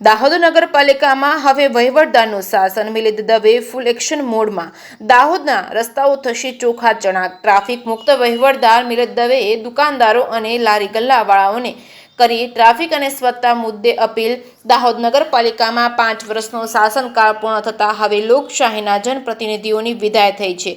દાહોદ નગરપાલિકામાં હવે વહીવટદારનું શાસન. મિલિંદ દવે ફૂલ એક્શન મોડમાં. દાહોદના રસ્તાઓ થશે ચોખ્ખા ચણાક. ટ્રાફિક મુક્ત. વહીવટદાર મિલિંદ દવેએ દુકાનદારો અને લારી ગલ્લાવાળાઓને કરી ટ્રાફિક અને સ્વચ્છતા મુદ્દે અપીલ. દાહોદ નગરપાલિકામાં 5 વર્ષનો શાસનકાળ પૂર્ણ થતાં હવે લોકશાહીના જનપ્રતિનિધિઓની વિદાય થઈ છે.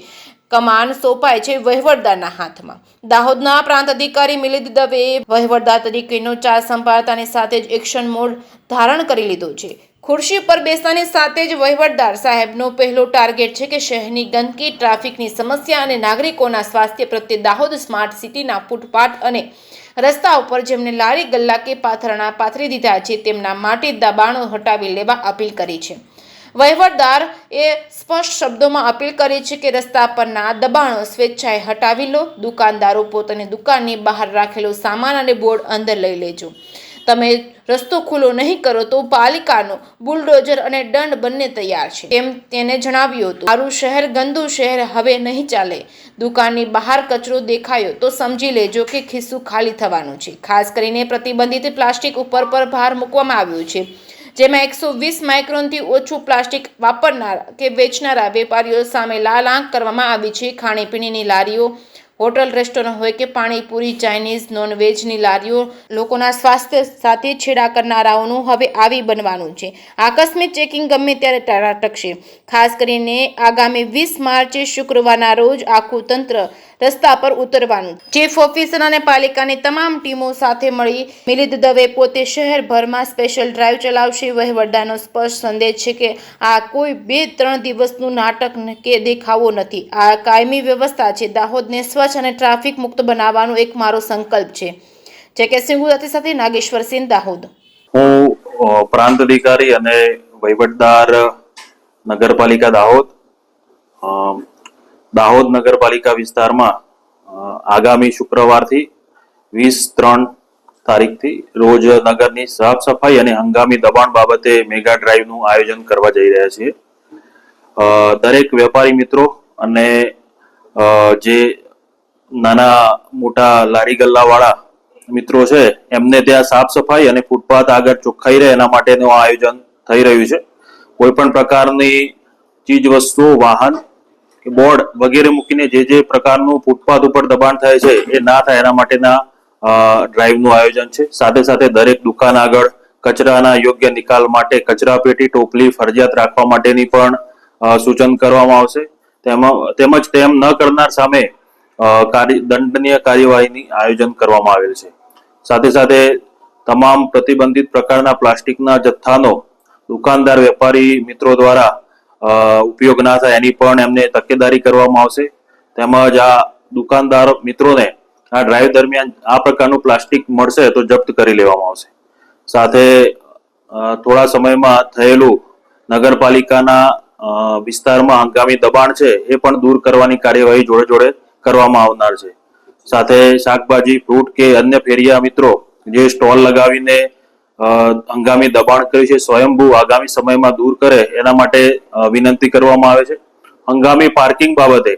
કમાન સોંપાય છે વહીવટદારના હાથમાં. દાહોદના પ્રાંત અધિકારી મિલિંદ દવેએ વહીવટદાર તરીકેનો ચાર્જ સંભાળતાની સાથે જ એક્શન મોડ ધારણ કરી લીધો છે. ખુરશી પર બેસતાની સાથે જ વહીવટદાર સાહેબનો પહેલો ટાર્ગેટ છે કે શહેરની ગંદકી, ટ્રાફિકની સમસ્યા અને નાગરિકોના સ્વાસ્થ્ય પ્રત્યે દાહોદ સ્માર્ટ સિટીના ફૂટપાથ અને રસ્તા ઉપર જેમને લારી ગલ્લા કે પાથરણા પાથરી દીધા છે તેમના માટે દબાણો હટાવી લેવા અપીલ કરી છે. વહીવટદાર એ સ્પષ્ટ શબ્દોમાં અપીલ કરી છે કે રસ્તા પરના દબાણો સ્વેચ્છાએ હટાવી લો. દુકાનદારો પોતાની દુકાનની બહાર રાખેલો સામાન અને બોર્ડ અંદર લઈ લેજો. તમે રસ્તો ખુલ્લો નહીં કરો તો પાલિકાનો બુલડોઝર અને દંડ બંને તૈયાર છે તેમ તેને જણાવ્યું હતું. મારું શહેર ગંદુ શહેર હવે નહીં ચાલે. દુકાનની બહાર કચરો દેખાયો તો સમજી લેજો કે ખિસ્સું ખાલી થવાનું છે. ખાસ કરીને પ્રતિબંધિત પ્લાસ્ટિક ઉપર પર ભાર મૂકવામાં આવ્યો છે, જેમાં 120 માઇક્રોનથી ઓછું પ્લાસ્ટિક વાપરનારા કે વેચનારા વેપારીઓ સામે લાલ આંખ કરવામાં આવી છે. ખાણીપીણીની લારીઓ, હોટલ, રેસ્ટોરન્ટ હોય કે પાણીપુરી, ચાઇનીઝ, નોનવેજની લારીઓ, લોકોના સ્વાસ્થ્ય સાથે છેડા કરનારાઓનું હવે આવી બનવાનું છે. આકસ્મિક ચેકિંગ ગમે ત્યારે ટકશે. ખાસ કરીને આગામી 20 માર્ચે શુક્રવારના રોજ આખું તંત્ર રસ્તા પર ઉતરવાનું. ચીફ ઓફિસર અને પાલિકાની તમામ ટીમો સાથે મળી મિલિંદ દવે પોતે શહેરભરમાં સ્પેશિયલ ડ્રાઈવ ચલાવશે. વહીવટદારનો સ્પષ્ટ સંદેશ છે કે આ કોઈ 2-3 દિવસનું નાટક કે દેખાવો નથી. આ કાયમી વ્યવસ્થા છે. દાહોદને સ્વચ્છ અને ટ્રાફિક મુક્ત બનાવવાનો એક મારો સંકલ્પ છે. જે સિંઘુ સાથે નાગેશ્વર સિંહ, દાહોદ. હું પ્રાંત અધિકારી અને વહીવટદાર નગરપાલિકા દાહોદ. દાહોદ નગરપાલિકા વિસ્તારમાં આગામી શુક્રવારથી 20-3 તારીખથી રોજ નગરની સાફ સફાઈ અને હંગામી દબાણ બાબતે મેગા ડ્રાઈવનું આયોજન કરવા જઈ રહ્યા છીએ. દરેક વેપારી મિત્રો અને જે નાના મોટા લારી ગલ્લા વાળા મિત્રો છે એમને ત્યાં સાફ સફાઈ અને ફૂટપાથ આગળ ચોખ્ખાઈ રહે એના માટેનું આયોજન થઈ રહ્યું છે. કોઈ પણ પ્રકારની ચીજ વસ્તુઓ, વાહન કે બોર્ડ વગેરે મૂકીને જે પ્રકારનું ફૂટપાથ ઉપર દબાણ થાય છે એ ના થાય એના માટેના ડ્રાઈવનું આયોજન છે. સાથે સાથે દરેક દુકાન આગળ કચરાના યોગ્ય નિકાલ માટે કચરા પેટી, ટોપલી ફરજિયાત રાખવા માટેની પણ સૂચન કરવામાં આવશે. તેમજ તેમ ન કરનાર સામે દંડનીય કાર્યવાહીની આયોજન કરવામાં આવેલ છે. સાથે સાથે તમામ પ્રતિબંધિત પ્રકારના પ્લાસ્ટિકના જથ્થાનો દુકાનદાર, વેપારી મિત્રો દ્વારા ઉપયોગ ના થાય એની પણ એમને તકેદારી કરવામાં આવશે. તેમજ આ દુકાનદાર મિત્રોને આ ડ્રાઈવ દરમિયાન આ પ્રકારનું પ્લાસ્ટિક મળશે તો જપ્ત કરી લેવામાં આવશે. સાથે થોડા સમયમાં થયેલું નગરપાલિકાના વિસ્તારમાં હંગામી દબાણ છે એ પણ દૂર કરવાની કાર્યવાહી જોડે જોડે કરવામાં આવનાર છે. સાથે શાકભાજી, ફ્રૂટ કે અન્ય ફેરિયા મિત્રો જે સ્ટોલ લગાવીને હંગામી દબાણ કર્યું છે સ્વયંભૂ આગામી સમયમાં દૂર કરે એના માટે વિનંતી કરવામાં આવે છે. હંગામી પાર્કિંગ બાબતે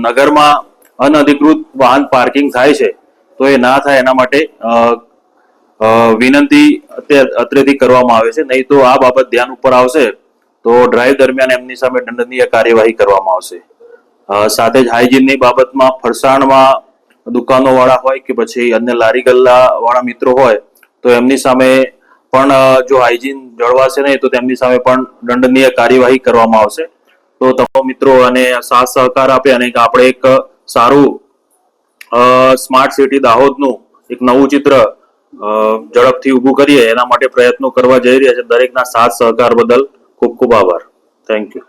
નગરમાં અનધિકૃત વાહન પાર્કિંગ થાય છે તો એ ના થાય એના માટે વિનંતી અત્રેથી કરવામાં આવે છે. નહીં તો આ બાબત ધ્યાન ઉપર આવશે તો ડ્રાઈવ દરમિયાન એમની સામે દંડનીય કાર્યવાહી કરવામાં આવશે. સાથે જ હાઇજીનની બાબતમાં ફરસાણમાં દુકાનો વાળા હોય કે પછી અન્ય લારી ગલ્લા વાળા મિત્રો હોય તો એમની સામે પણ જો હાઇજીન જળવાશે નહીં તો તેમની સામે પણ દંડનીય કાર્યવાહી કરવામાં આવશે. તો તમામ મિત્રો અને સાથ સહકાર આપે અને આપણે એક સારું સ્માર્ટ સિટી દાહોદનું એક નવું ચિત્ર ઝડપથી ઊભું કરીએ એના માટે પ્રયત્નો કરવા જઈ રહ્યા છે. દરેકના સાથ સહકાર બદલ ખૂબ ખૂબ આભાર. Thank you.